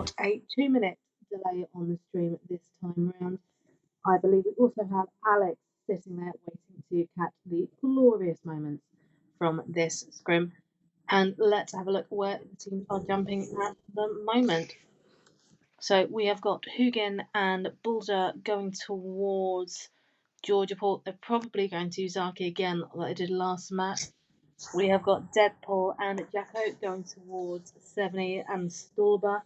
got a 2-minute delay on the stream this time round. I believe we also have Alex sitting there waiting to catch the glorious moments from this scrim. And let's have a look where the teams are jumping at the moment. So we have got Hugin and Bulger going towards Georgia Port. They're probably going to Zaki again, like they did last match. We have got Deadpool and Jacko going towards Seveny and Stolber.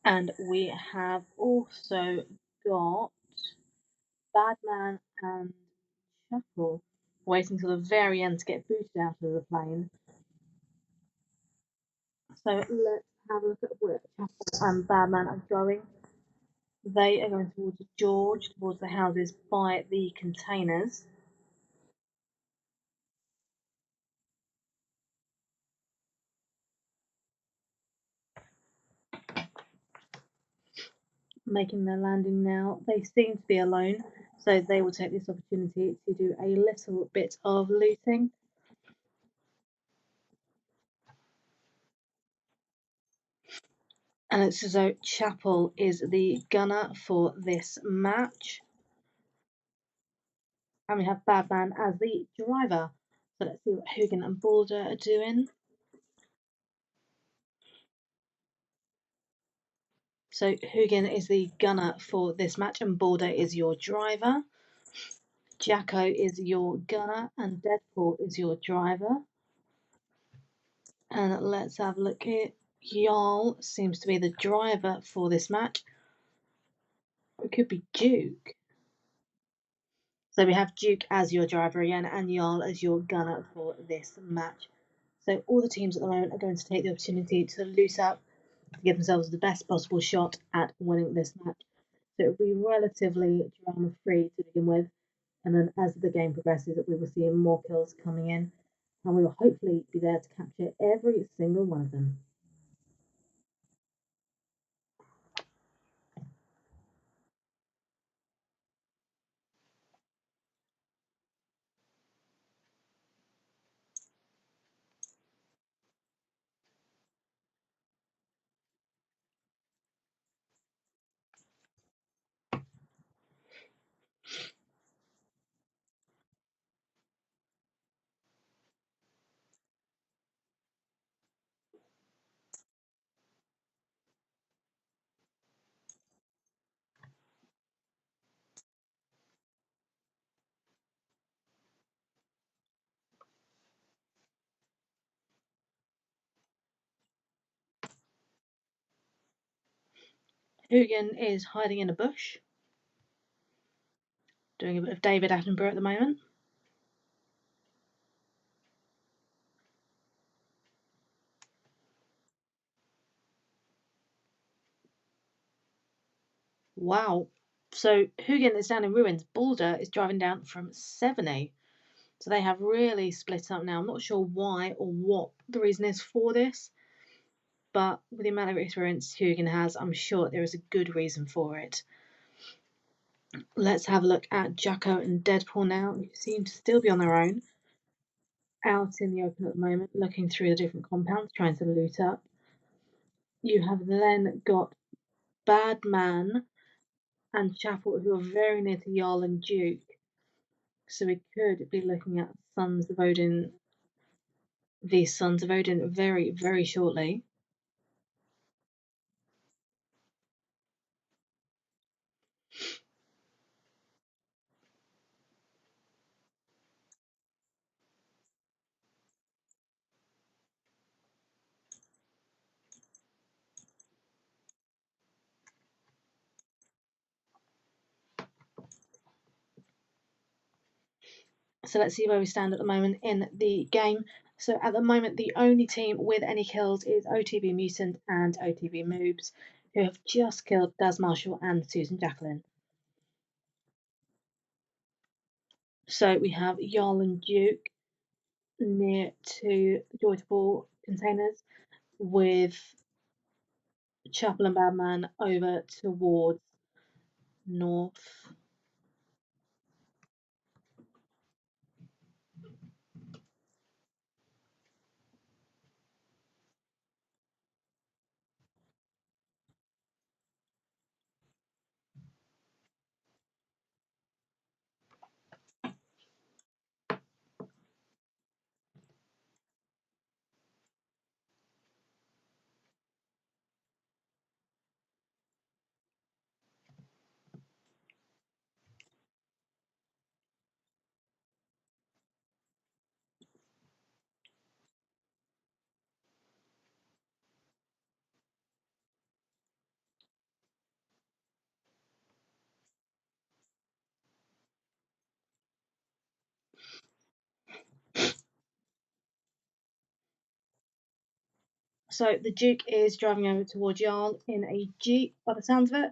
And we have also got Badman and Shuffle waiting till the very end to get booted out of the plane. So let's have a look at where Shuffle and Badman are going. They are going towards George, towards the houses by the containers. Making their landing now. They seem to be alone, so they will take this opportunity to do a little bit of looting. And it's as though Chapel is the gunner for this match. And we have Badman as the driver. So let's see what Hugin and Balder are doing. So Hugin is the gunner for this match and Balder is your driver. Jacko is your gunner and Deadpool is your driver. And let's have a look here. Jarl seems to be the driver for this match. It could be Duke. So we have Duke as your driver again and Jarl as your gunner for this match. So all the teams at the moment are going to take the opportunity to loot up to give themselves the best possible shot at winning this match. So it'll be relatively drama free to begin with, and then as the game progresses, we will see more kills coming in, and we will hopefully be there to capture every single one of them. Hugin is hiding in a bush, doing a bit of David Attenborough at the moment. Wow. So Hugin is down in ruins. Balder is driving down from Seveny. So they have really split up now. I'm not sure why or what the reason is for this, but with the amount of experience Hugin has, I'm sure there is a good reason for it. Let's have a look at Jacko and Deadpool now, who seem to still be on their own, out in the open at the moment, looking through the different compounds, trying to loot up. You have then got Badman and Chapel, who are very near to Jarl and Duke. So we could be looking at Sons of Odin v Sons of Odin very, very shortly. So let's see where we stand at the moment in the game. So at the moment, the only team with any kills is OTB Mutant and OTB Moobs, who have just killed Daz Marshall and Susan Jacqueline. So we have Jarl and Duke near to the Joy to Ball containers, with Chapel and Badman over towards north. So the Duke is driving over towards Jarl in a Jeep by the sounds of it.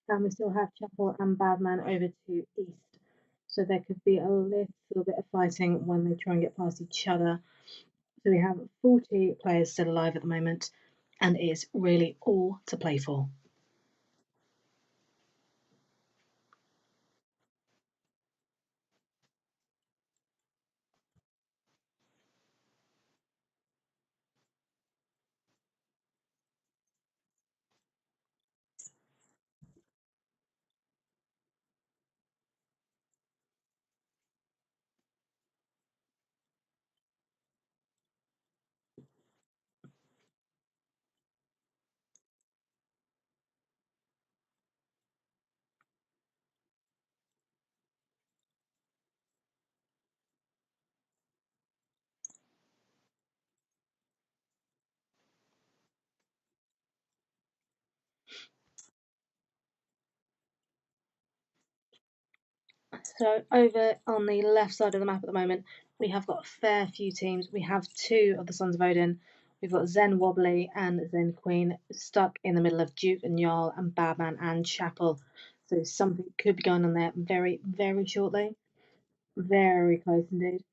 And we still have Chapel and Badman over to East. So there could be a little bit of fighting when they try and get past each other. So we have 40 players still alive at the moment, and it is really all to play for. So over on the left side of the map at the moment, we have got a fair few teams. We have two of the Sons of Odin. We've got Zen Wobbly and Zen Queen stuck in the middle of Duke and Jarl and Badman and Chapel. So something could be going on there very, very shortly. Very close indeed.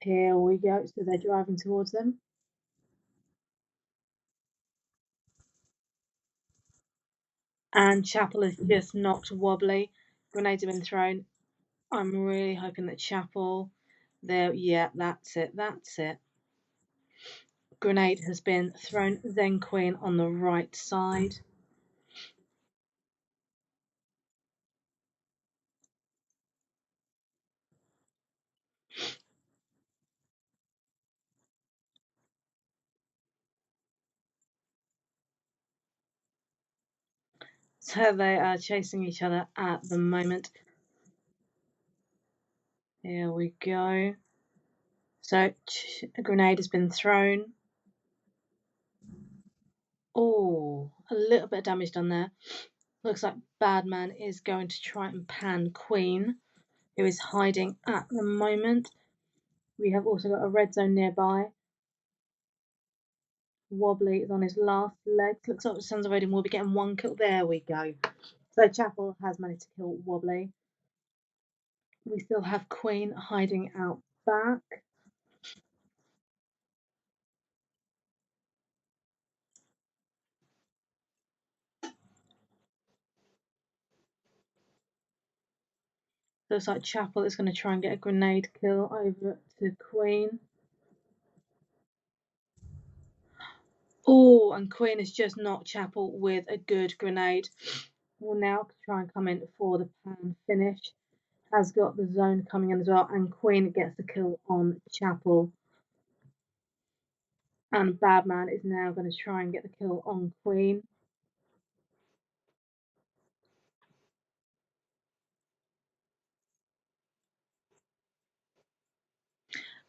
Here we go. So they're driving towards them. And Chapel is just knocked Wobbly. Grenades have been thrown. I'm really hoping that Chapel there. Yeah, that's it. That's it. Grenade has been thrown. Zen Queen on the right side. So they are chasing each other at the moment. Here we go. So a grenade has been thrown. Oh, a little bit of damage done there. Looks like Badman is going to try and pan Queen, who is hiding at the moment. We have also got a red zone nearby. Wobbly is on his last legs. Looks like the Sons of Odin will be getting one kill. There we go. So Chapel has managed to kill Wobbly. We still have Queen hiding out back. Looks like Chapel is going to try and get a grenade kill over to Queen. Oh, and Queen has just knocked Chapel with a good grenade. Will now try and come in for the pan finish. Has got the zone coming in as well, and Queen gets the kill on Chapel. And Badman is now going to try and get the kill on Queen.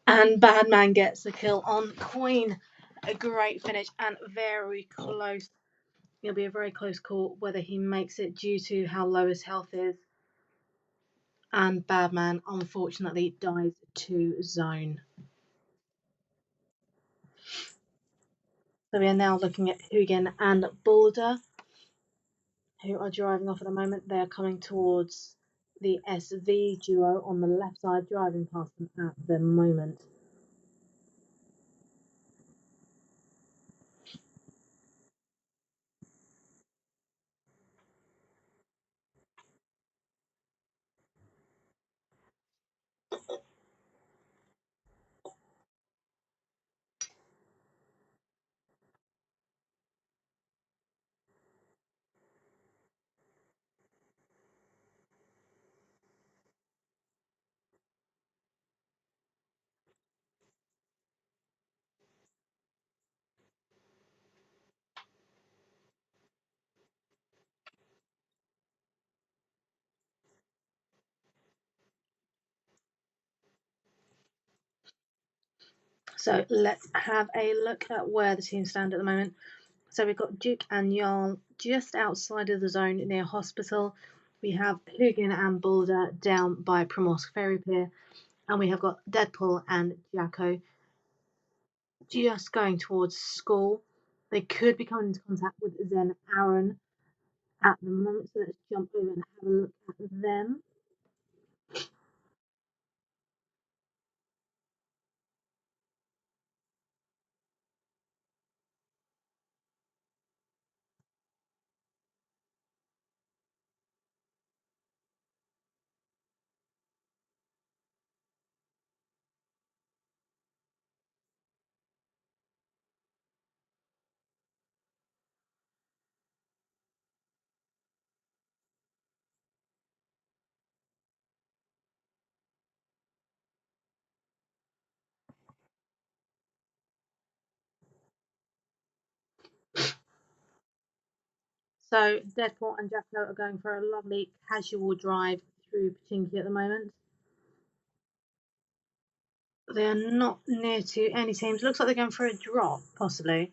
And Badman gets the kill on Queen. A great finish and very close. It'll be a very close call whether he makes it due to how low his health is. And Badman unfortunately dies to zone. So we are now looking at Hugin and Boulder, who are driving off at the moment. They are coming towards the SV duo on the left side, driving past them at the moment. So let's have a look at where the teams stand at the moment. So we've got Duke and Jarl just outside of the zone near Hospital. We have Hugin and Boulder down by Primorsk Ferry Pier. And we have got Deadpool and Jacko just going towards school. They could be coming into contact with Zen Aaron at the moment, so let's jump over and have a look at them. So Deadpool and Jacko are going for a lovely casual drive through Pachinki at the moment. They are not near to any teams. Looks like they're going for a drop, possibly,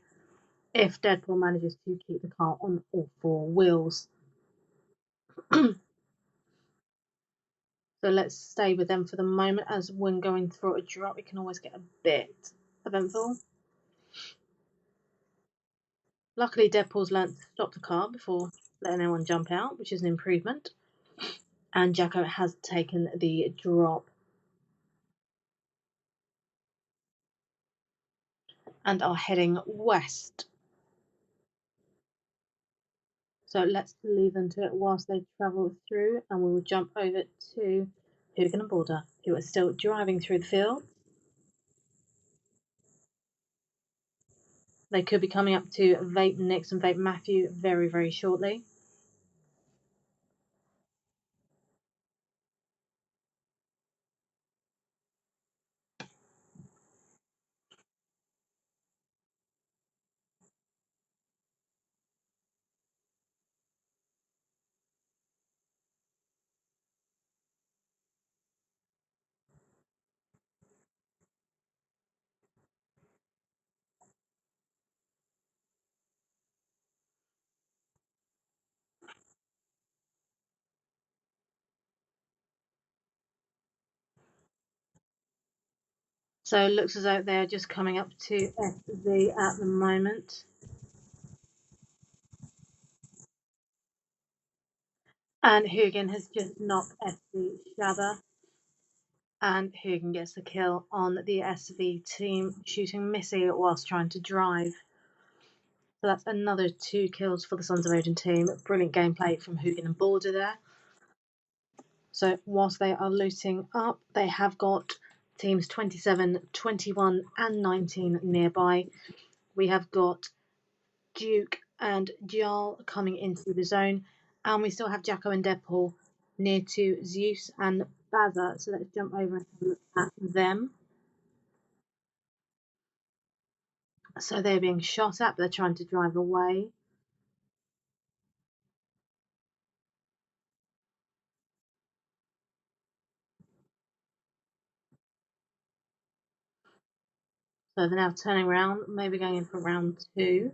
if Deadpool manages to keep the car on all four wheels. So let's stay with them for the moment, as when going through a drop, it can always get a bit eventful. Luckily, Deadpool's learnt to stop the car before letting anyone jump out, which is an improvement. And Jacko has taken the drop and are heading west. So let's leave them to it whilst they travel through, and we will jump over to Hogan and Border, who are still driving through the field. They could be coming up to Vape Nix and Vape Matthew very, very shortly. So it looks as though they're just coming up to SV at the moment. And Hugan has just knocked SV Shabba. And Hugan gets the kill on the SV team, shooting Missy whilst trying to drive. So that's another 2 kills for the Sons of Odin team. Brilliant gameplay from Hugan and Border there. So whilst they are looting up, they have got teams 27, 21 and 19 nearby. We have got Duke and Jarl coming into the zone, and we still have Jacko and Deadpool near to Zeus and Baza. So let's jump over and have a look at them. So they're being shot at, but they're trying to drive away. So they're now turning around, maybe going in for round 2.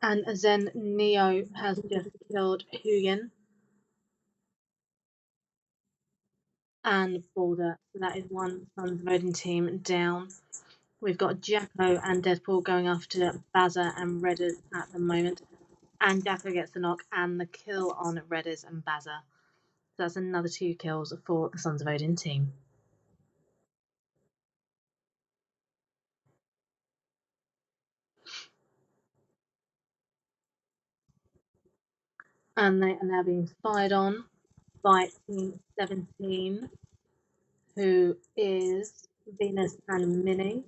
And Zen Neo has just killed Hugan and Border. So that is one Sons of Odin team down. We've got Jacko and Deadpool going after Baza and Redders at the moment. And Jacko gets the knock and the kill on Redders and Baza. So that's another 2 kills for the Sons of Odin team. And they are now being fired on by Team 17, who is Venus and Minnie.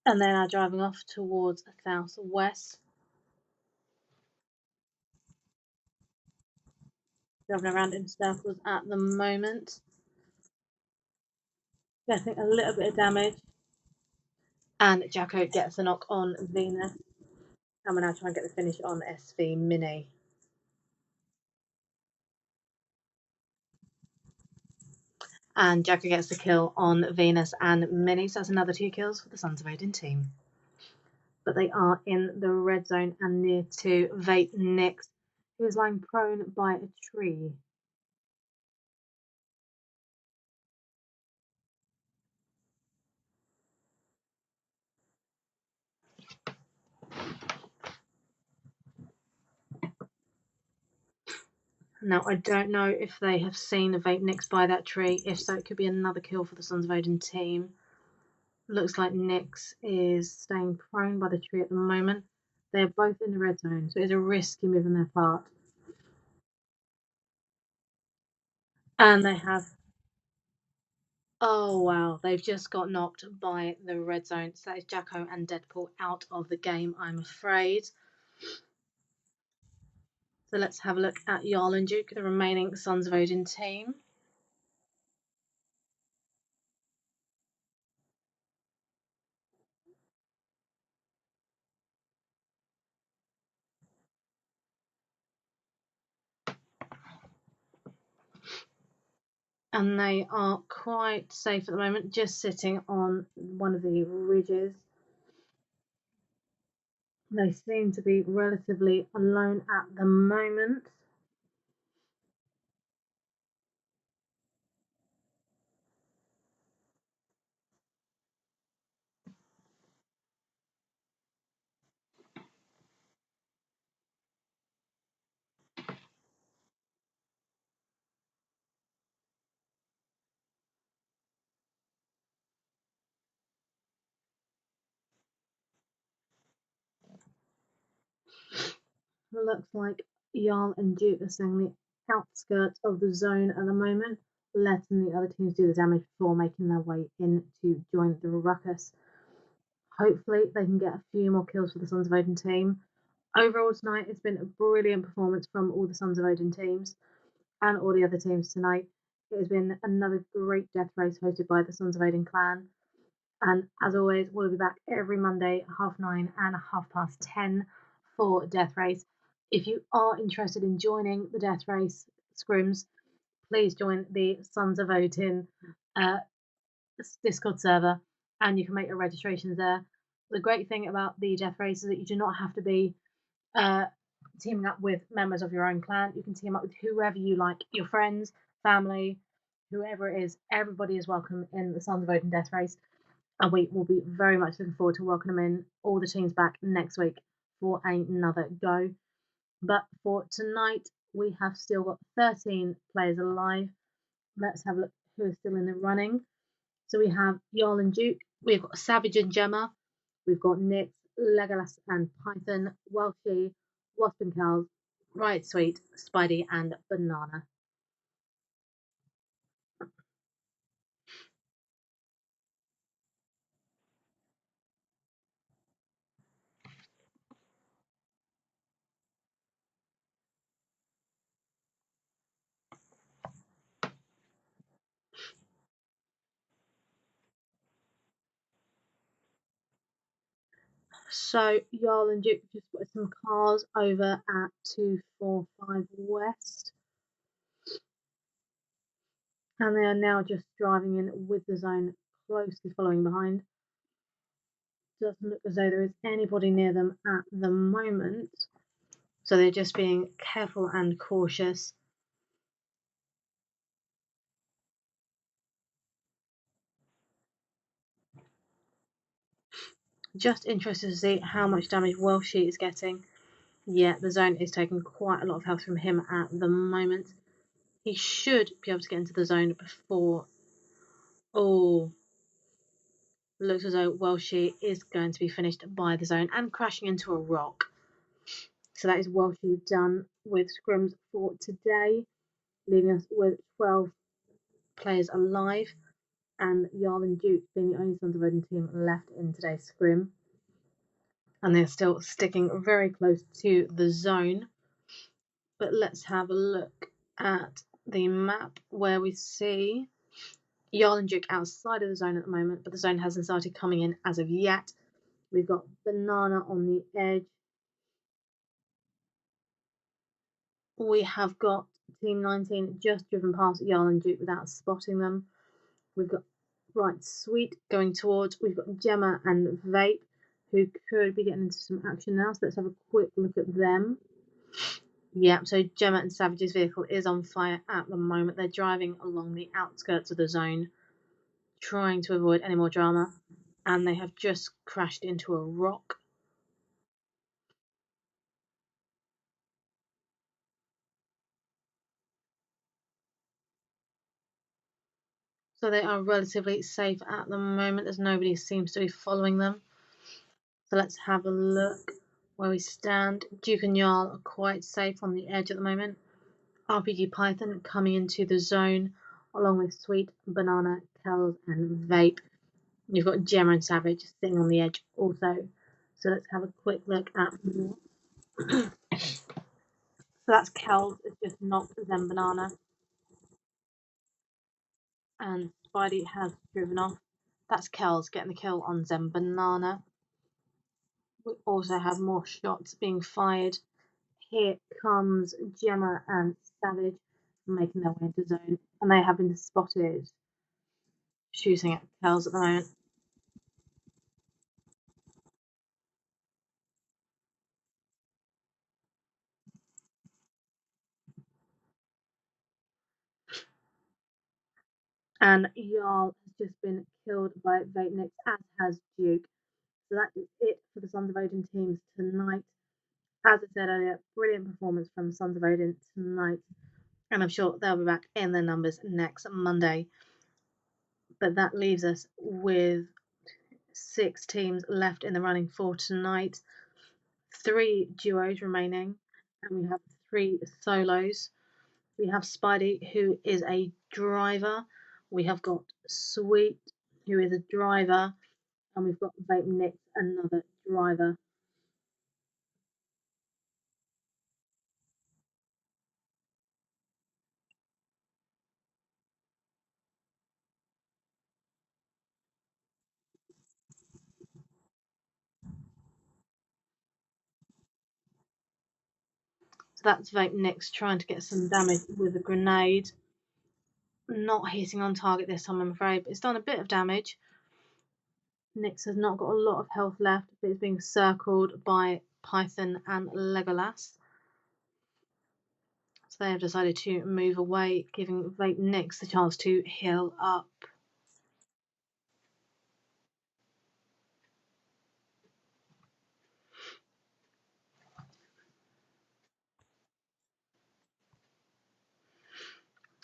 And they are driving off towards southwest. Driving around in circles at the moment. Getting a little bit of damage. And Jacko gets a knock on Venus. And we're now trying to get the finish on SV Mini. And Jacko gets the kill on Venus and Mini. So that's another 2 kills for the Sons of Odin team. but they are in the red zone and near to Vape Nix, who is lying prone by a tree. Now, I don't know if they have seen a Vape Nix by that tree. If so, it could be another kill for the Sons of Odin team. Looks like Nix is staying prone by the tree at the moment. They're both in the red zone, so it's a risky move on their part. And they have. Oh wow, they've just got knocked by the red zone. So that is Jacko and Deadpool out of the game, I'm afraid. So let's have a look at Jarl and Duke, the remaining Sons of Odin team. And they are quite safe at the moment, just sitting on one of the ridges. They seem to be relatively alone at the moment. Looks like Jarl and Duke are staying on the outskirts of the zone at the moment, letting the other teams do the damage before making their way in to join the ruckus. Hopefully, they can get a few more kills for the Sons of Odin team. Overall, tonight, it's been a brilliant performance from all the Sons of Odin teams and all the other teams tonight. It has been another great death race hosted by the Sons of Odin clan. And as always, we'll be back every Monday, 9:30 and 10:30 for Death Race. If you are interested in joining the Death Race scrims, please join the Sons of Odin Discord server and you can make your registrations there. The great thing about the Death Race is that you do not have to be teaming up with members of your own clan. You can team up with whoever you like, your friends, family, whoever it is. Everybody is welcome in the Sons of Odin Death Race. And we will be very much looking forward to welcoming all the teams back next week for another go. But for tonight, we have still got 13 players alive. Let's have a look who is still in the running. So we have Jarl and Duke, we've got Savage and Gemma, we've got Nix, Legolas and Python, Welshie, Wasp and Kells, Riot Sweet, Spidey and Banana. So Jarl and Duke just put some cars over at 245 West. And they are now just driving in with the zone closely following behind. Doesn't look as though there is anybody near them at the moment. So they're just being careful and cautious. Just interested to see how much damage Welshie is getting. Yeah, the zone is taking quite a lot of health from him at the moment. He should be able to get into the zone before. Oh, looks as though Welshie is going to be finished by the zone and crashing into a rock. So that is Welshie done with scrims for today, leaving us with 12 players alive, and Jarl and Duke being the only Sons of Odin team left in today's scrim. And they're still sticking very close to the zone. But let's have a look at the map where we see Jarl and Duke outside of the zone at the moment, but the zone hasn't started coming in as of yet. We've got Banana on the edge. We have got Team 19 just driven past Jarl and Duke without spotting them. We've got Right Sweet going towards. We've got Gemma and Vape, who could be getting into some action now. So let's have a quick look at them. Yeah, so Gemma and Savage's vehicle is on fire at the moment. They're driving along the outskirts of the zone, trying to avoid any more drama, and they have just crashed into a rock. So they are relatively safe at the moment, as nobody seems to be following them. So let's have a look where we stand. Duke and Jarl are quite safe on the edge at the moment. RPG Python coming into the zone, along with Sweet, Banana, Kells, and Vape. You've got Gemma and Savage sitting on the edge also. So let's have a quick look at so that's Kells, it's just knocked Zen Banana. And Spidey has driven off. That's Kells getting the kill on Zen Banana. We also have more shots being fired. Here comes Gemma and Savage making their way into zone, and they have been spotted shooting at Kells at the moment. And Jarl has just been killed by Vapenix, as has Duke. So that is it for the Sons of Odin teams tonight. As I said earlier, brilliant performance from Sons of Odin tonight. And I'm sure they'll be back in their numbers next Monday. But that leaves us with 6 teams left in the running for tonight. 3 duos remaining, and we have 3 solos. We have Spidey, who is a driver. We have got Sweet, who is a driver. And we've got Vape Nick, another driver. So that's Vape Nick's trying to get some damage with a grenade. Not hitting on target this time, I'm afraid, but it's done a bit of damage. Nyx has not got a lot of health left, but is being circled by Python and Legolas. So they have decided to move away, giving Vape Nyx the chance to heal up.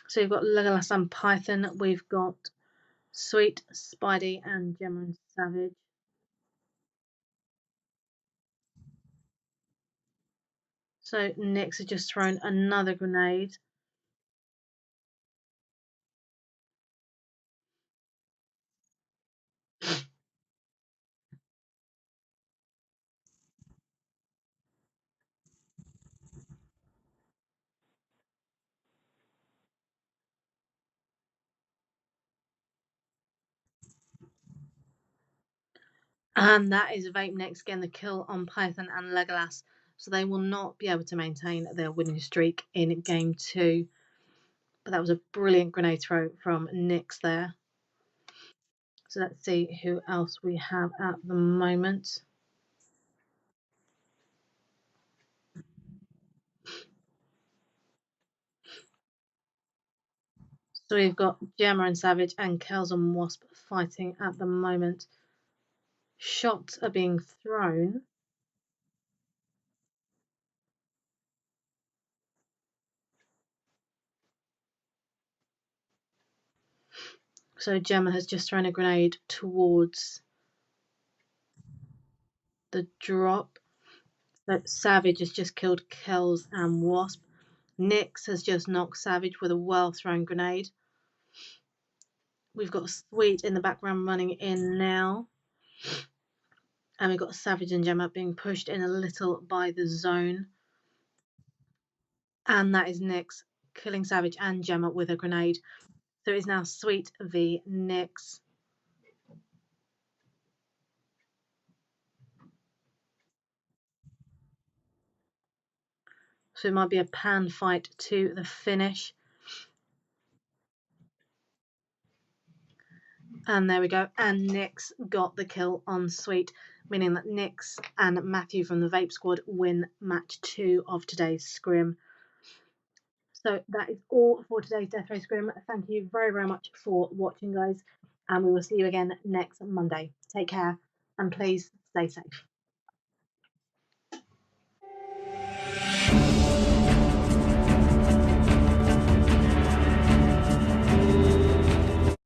So you've got Legolas and Python. We've got Sweet, Spidey, and Gemma and Savage. So Nyx has just thrown another grenade. And that is Vape Nyx getting the kill on Python and Legolas. So they will not be able to maintain their winning streak in game 2. But that was a brilliant grenade throw from Nyx there. So let's see who else we have at the moment. So we've got Gemma and Savage and Kells and Wasp fighting at the moment. Shots are being thrown. So Gemma has just thrown a grenade towards the drop. So Savage has just killed Kells and Wasp. Nyx has just knocked Savage with a well-thrown grenade. We've got Sweet in the background running in now. And we've got Savage and Gemma being pushed in a little by the zone. And that is Nyx killing Savage and Gemma with a grenade. So it's now Sweet v Nyx. So it might be a pan fight to the finish. And there we go. And Nix got the kill on Sweet, meaning that Nix and Matthew from the Vape Squad win match 2 of today's scrim. So that is all for today's Death Race Scrim. Thank you very, very much for watching, guys. And we will see you again next Monday. Take care and please stay safe.